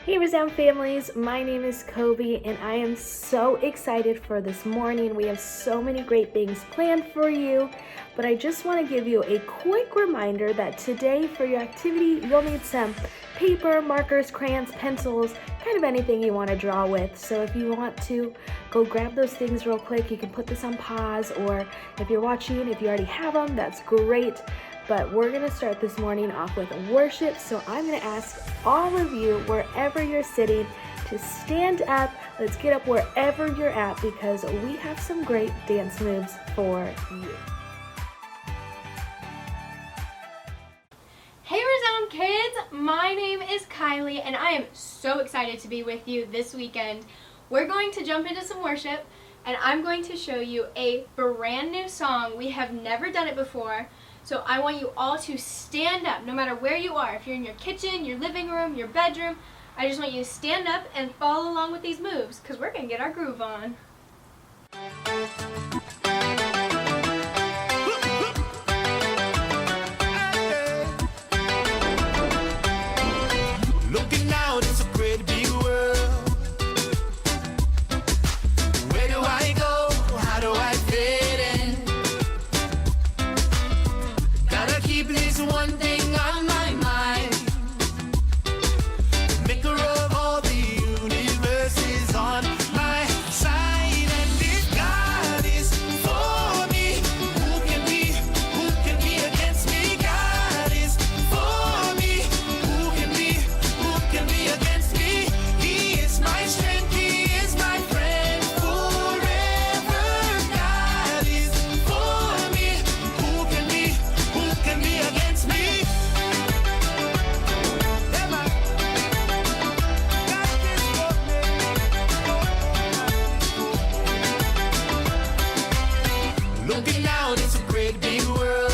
Hey Resound families, my name is Kobe and I am so excited for this morning. We have so many great things planned for you, but I just want to give you a quick reminder that today for your activity, you'll need some paper, markers, crayons, pencils, kind of anything you want to draw with. So if you want to go grab those things real quick, you can put this on pause, or if you're watching, if you already have them, that's great. But we're going to start this morning off with worship. So I'm going to ask all of you, wherever you're sitting, to stand up. Let's get up wherever you're at because we have some great dance moves for you. Hey Resound Kids, my name is Kylie and I am so excited to be with you this weekend. We're going to jump into some worship and I'm going to show you a brand new song. We have never done it before. So I want you all to stand up, no matter where you are. If you're in your kitchen, your living room, your bedroom, I just want you to stand up and follow along with these moves, because we're going to get our groove on. Looking out, it's a great big world. Where do I go? How do I fit in? Gotta keep this one thing on my mind. The maker of all the universe is on my side, and if God is for me, who can be against me? God is for me, who can be against me? He is my strength, He is my friend forever. God is for me, who can be against me? Never. God is for me. Looking out, it's a great big world.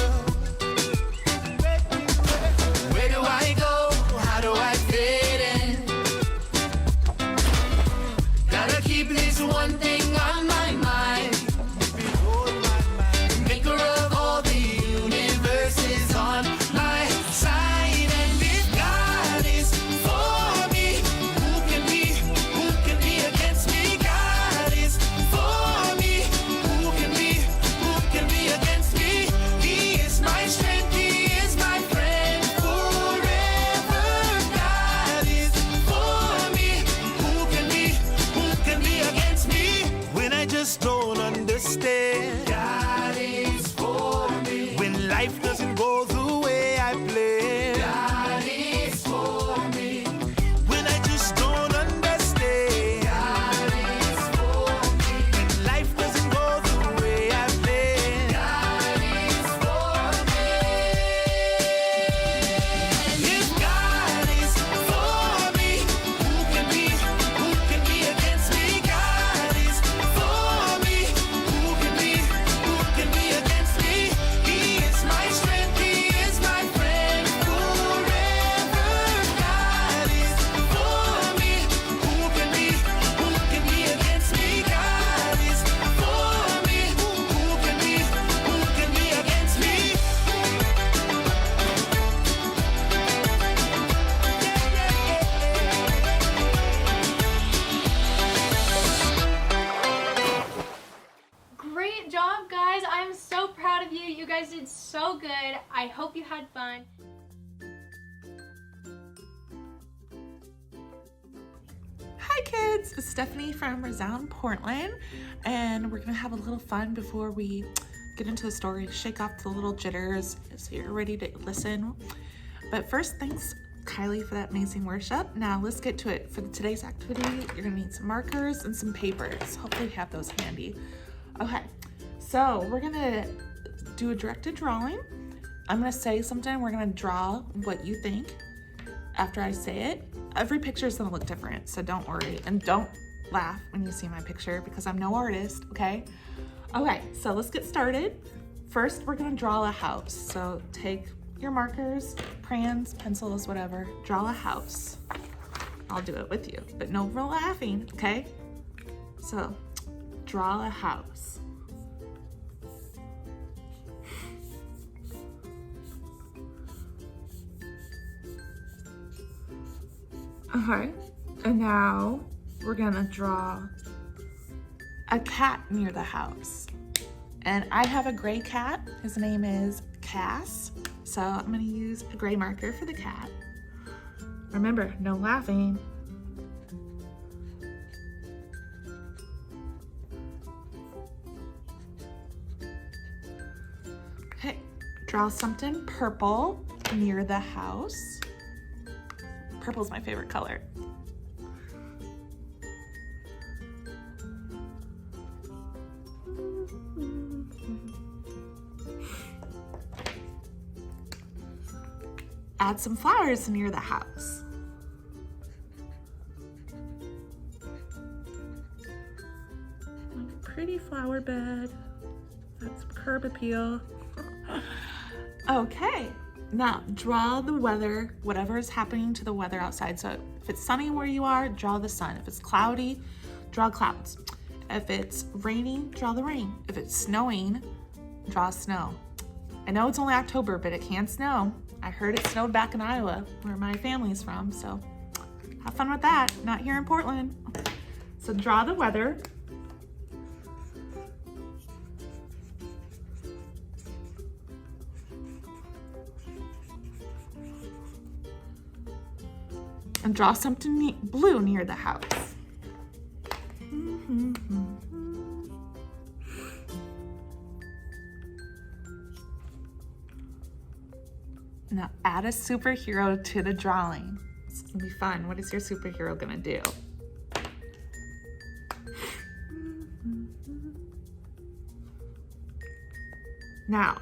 Where do I go? How do I fit in? Gotta keep this one thing on my mind. The maker of all the universe is on my side, and if God is for me, who can be against me? God is for me, who can be against me? He is my strength, He is my friend forever. God is for me, who can be against me? When I just don't understand, God is for me. When life doesn't go the way I planned, God is for me. When I just don't understand, God is for me. When life doesn't go the way I planned, God is for me. If God is for me, who can be against me? God is for me, who can be against me? He is my strength, He is my friend forever. God is for me, who can be against me? God is for me, who can be against me? Great job, guys. I'm so proud of you. You guys did so good. I hope you had fun. Hi kids, it's Stephanie from Resound Portland, and we're gonna have a little fun before we get into the story, shake off the little jitters so you're ready to listen. But first, thanks Kylie for that amazing worship. Now let's get to it. For today's activity, you're gonna need some markers and some papers. Hopefully you have those handy. Okay, so we're gonna do a directed drawing. I'm gonna say something, we're gonna draw what you think. After I say it, every picture is gonna look different, so don't worry. And don't laugh when you see my picture because I'm no artist, okay? Okay, so let's get started. First, we're gonna draw a house. So take your markers, crayons, pencils, whatever, draw a house. I'll do it with you, but no real laughing, okay? So, draw a house. All right, And now we're gonna draw a cat near the house. And I have a gray cat. His name is Cass. So I'm gonna use a gray marker for the cat. Remember, no laughing. Okay, draw something purple near the house. Purple's my favorite color. Add some flowers near the house. Pretty flower bed. That's curb appeal. Okay, now draw the weather, whatever is happening to the weather outside. So if it's sunny where you are, draw the sun. If it's cloudy, draw clouds. If it's raining, draw the rain. If it's snowing, draw snow. I know it's only October, but it can snow. I heard it snowed back in Iowa, where my family's from, so have fun with that. Not here in Portland. So draw the weather. And draw something blue near the house. Now add a superhero to the drawing. It's gonna be fun. What is your superhero gonna do? Now,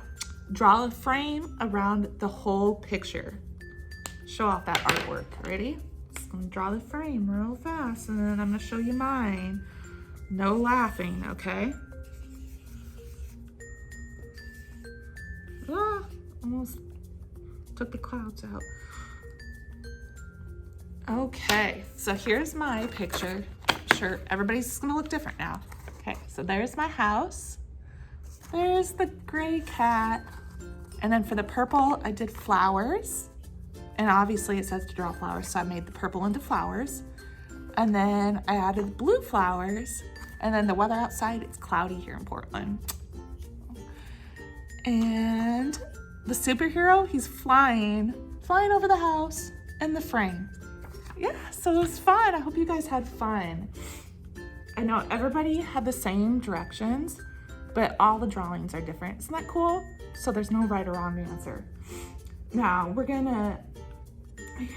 draw a frame around the whole picture. Show off that artwork. Ready? Just gonna draw the frame real fast, and then I'm gonna show you mine. No laughing, okay? Ah, almost took the clouds out. Okay, so here's my picture. Sure, everybody's gonna look different now. Okay, so there's my house. There's the gray cat. And then for the purple, I did flowers. And obviously it says to draw flowers, so I made the purple into flowers. And then I added blue flowers. And then the weather outside, it's cloudy here in Portland. And the superhero, he's flying over the house in the frame. Yeah, so it was fun. I hope you guys had fun. I know everybody had the same directions, but all the drawings are different. Isn't that cool? So there's no right or wrong answer. Now we're gonna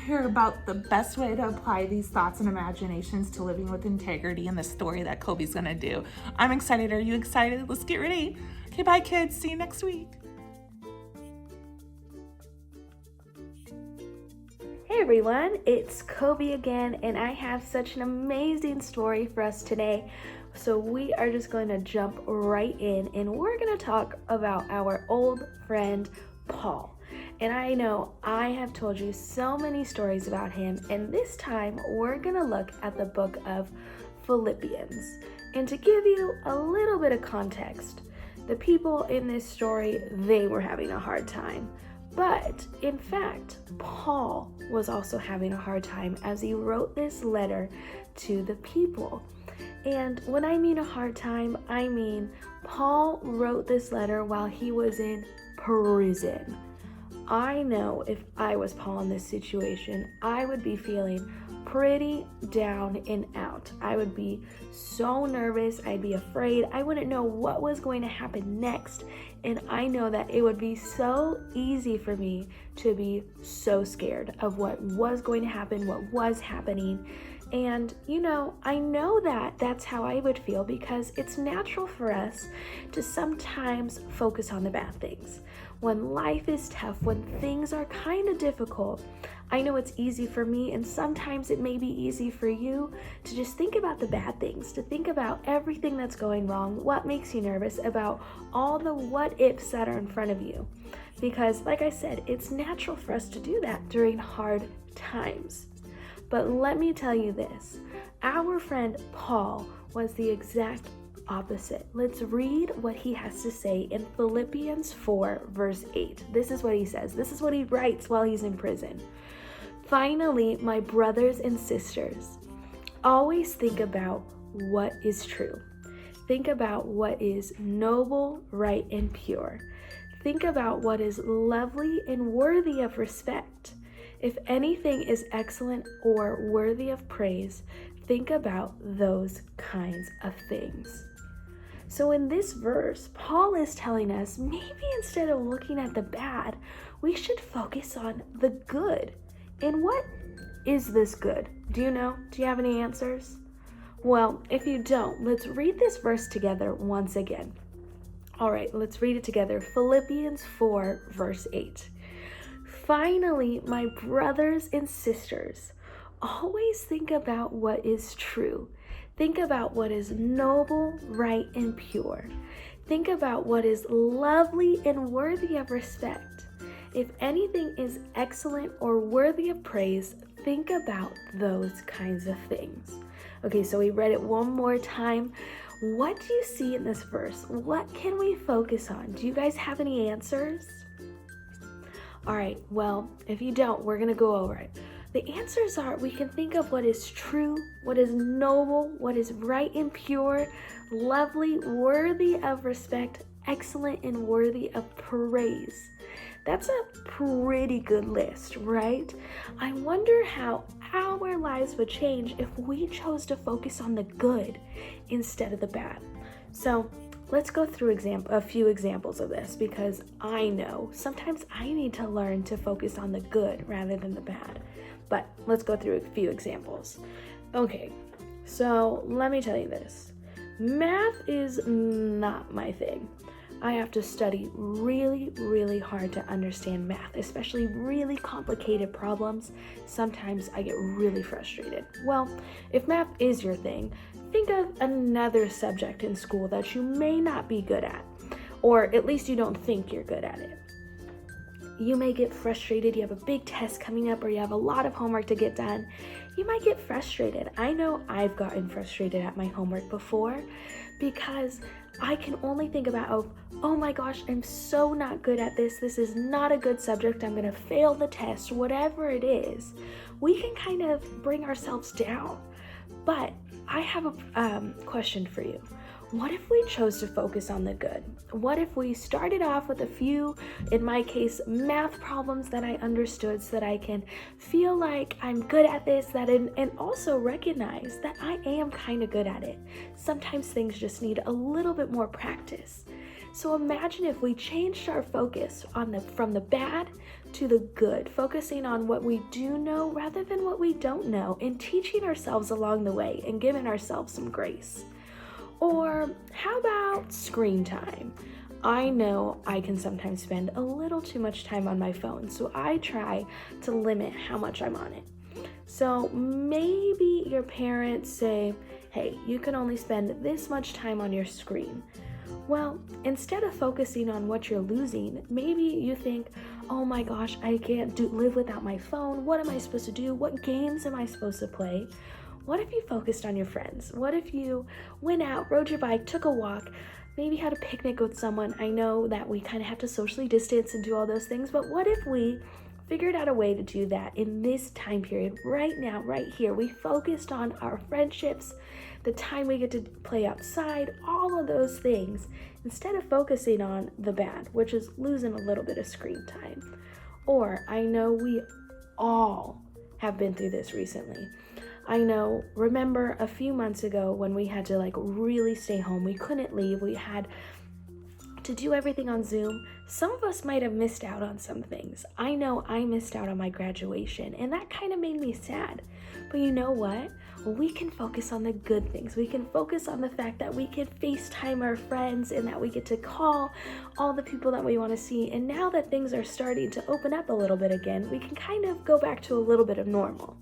hear about the best way to apply these thoughts and imaginations to living with integrity in the story that Kobe's gonna do. I'm excited. Are you excited? Let's get ready. Okay, bye kids. See you next week. Hey everyone, it's Kobe again, and I have such an amazing story for us today. So we are just going to jump right in, and we're going to talk about our old friend Paul. And I know I have told you so many stories about him, and this time we're going to look at the book of Philippians. And to give you a little bit of context, the people in this story, they were having a hard time. But in fact, Paul was also having a hard time as he wrote this letter to the people. And when I mean a hard time, I mean Paul wrote this letter while he was in prison. I know if I was Paul in this situation, I would be feeling pretty down and out. I would be so nervous. I'd be afraid. I wouldn't know what was going to happen next. And I know that it would be so easy for me to be so scared of what was going to happen, what was happening. And, I know that that's how I would feel because it's natural for us to sometimes focus on the bad things. When life is tough, when things are kind of difficult, I know it's easy for me, and sometimes it may be easy for you to just think about the bad things, to think about everything that's going wrong, what makes you nervous, about all the what ifs that are in front of you. Because, like I said, it's natural for us to do that during hard times. But let me tell you this, our friend Paul was the exact opposite. Let's read what he has to say in Philippians 4, verse 8. This is what he says. This is what he writes while he's in prison. Finally, my brothers and sisters, Always think about what is true. Think about what is noble, right, and pure. Think about what is lovely and worthy of respect. If anything is excellent or worthy of praise, think about those kinds of things. So in this verse, Paul is telling us maybe instead of looking at the bad, we should focus on the good. And what is this good? Do you know? Do you have any answers? Well, if you don't, let's read this verse together once again. All right, let's read it together. Philippians 4, verse 8. Finally, my brothers and sisters, always think about what is true. Think about what is noble, right, and pure. Think about what is lovely and worthy of respect. If anything is excellent or worthy of praise, think about those kinds of things. Okay, so we read it one more time. What do you see in this verse? What can we focus on? Do you guys have any answers? All right, well, if you don't, we're going to go over it. The answers are we can think of what is true, what is noble, what is right and pure, lovely, worthy of respect, excellent, and worthy of praise. That's a pretty good list, right? I wonder how our lives would change if we chose to focus on the good instead of the bad. So let's go through a few examples of this, because I know sometimes I need to learn to focus on the good rather than the bad. But let's go through a few examples. Okay, so let me tell you this. Math is not my thing. I have to study really, really hard to understand math, especially really complicated problems. Sometimes I get really frustrated. Well, if math is your thing, think of another subject in school that you may not be good at, or at least you don't think you're good at it. You may get frustrated, you have a big test coming up, or you have a lot of homework to get done. You might get frustrated. I know I've gotten frustrated at my homework before because I can only think about, oh my gosh, I'm so not good at this. This is not a good subject. I'm gonna fail the test, whatever it is. We can kind of bring ourselves down. But I have a question for you. What if we chose to focus on the good? What if we started off with a few, in my case, math problems that I understood so that I can feel like I'm good at this, and also recognize that I am kind of good at it. Sometimes things just need a little bit more practice. So imagine if we changed our focus from the bad to the good, focusing on what we do know rather than what we don't know, and teaching ourselves along the way and giving ourselves some grace. Or how about screen time? I know I can sometimes spend a little too much time on my phone, so I try to limit how much I'm on it. So maybe your parents say, hey, you can only spend this much time on your screen. Well, instead of focusing on what you're losing, maybe you think, oh my gosh, I can't live without my phone. What am I supposed to do? What games am I supposed to play? What if you focused on your friends? What if you went out, rode your bike, took a walk, maybe had a picnic with someone? I know that we kind of have to socially distance and do all those things, but what if we figured out a way to do that in this time period, right now, right here? We focused on our friendships, the time we get to play outside, all of those things, instead of focusing on the bad, which is losing a little bit of screen time. Or I know we all have been through this recently. I know, remember a few months ago when we had to really stay home, we couldn't leave, we had to do everything on Zoom. Some of us might have missed out on some things. I know I missed out on my graduation, and that kind of made me sad. But you know what? We can focus on the good things. We can focus on the fact that we can FaceTime our friends and that we get to call all the people that we want to see. And now that things are starting to open up a little bit again, we can kind of go back to a little bit of normal.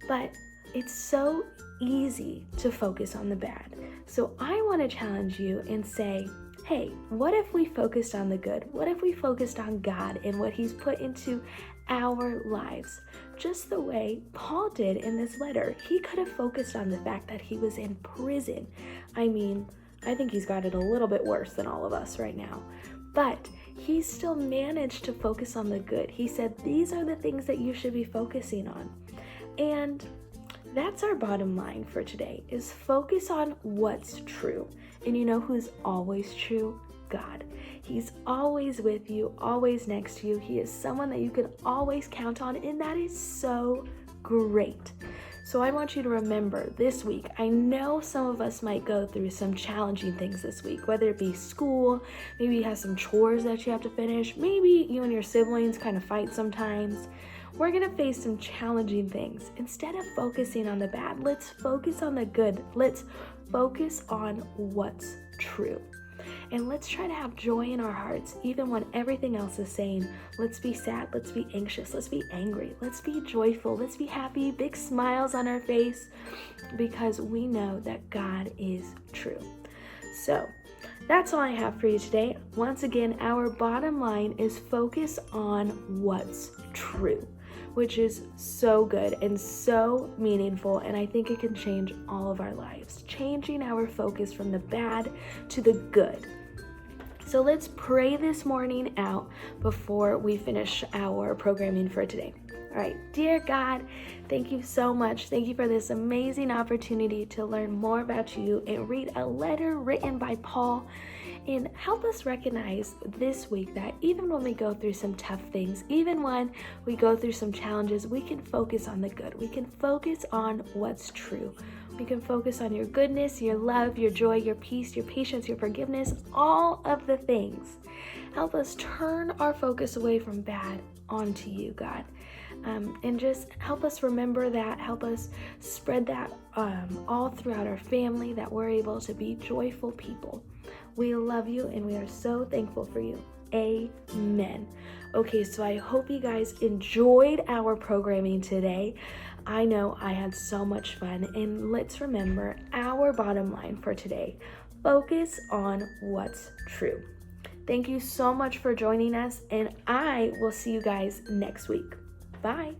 But it's so easy to focus on the bad. So I want to challenge you and say, hey, what if we focused on the good? What if we focused on God and what He's put into our lives? Just the way Paul did in this letter. He could have focused on the fact that he was in prison. I mean, I think he's got it a little bit worse than all of us right now. But he still managed to focus on the good. He said, these are the things that you should be focusing on. And that's our bottom line for today, is focus on what's true. And you know who's always true? God. He's always with you, always next to you. He is someone that you can always count on, and that is so great. So I want you to remember this week, I know some of us might go through some challenging things this week, whether it be school, maybe you have some chores that you have to finish, maybe you and your siblings kind of fight sometimes. We're going to face some challenging things. Instead of focusing on the bad, let's focus on the good. Let's focus on what's true. And let's try to have joy in our hearts, even when everything else is saying, let's be sad, let's be anxious, let's be angry, let's be joyful, let's be happy, big smiles on our face, because we know that God is true. So that's all I have for you today. Once again, our bottom line is focus on what's true, which is so good and so meaningful, and I think it can change all of our lives, changing our focus from the bad to the good. So let's pray this morning out before we finish our programming for today. All right, dear God, thank you so much. Thank you for this amazing opportunity to learn more about you and read a letter written by Paul. And help us recognize this week that even when we go through some tough things, even when we go through some challenges, we can focus on the good. We can focus on what's true. We can focus on your goodness, your love, your joy, your peace, your patience, your forgiveness, all of the things. Help us turn our focus away from bad onto you, God. And just help us remember that. Help us spread that all throughout our family, that we're able to be joyful people. We love you and we are so thankful for you. Amen. Okay, so I hope you guys enjoyed our programming today. I know I had so much fun, and let's remember our bottom line for today. Focus on what's true. Thank you so much for joining us, and I will see you guys next week. Bye.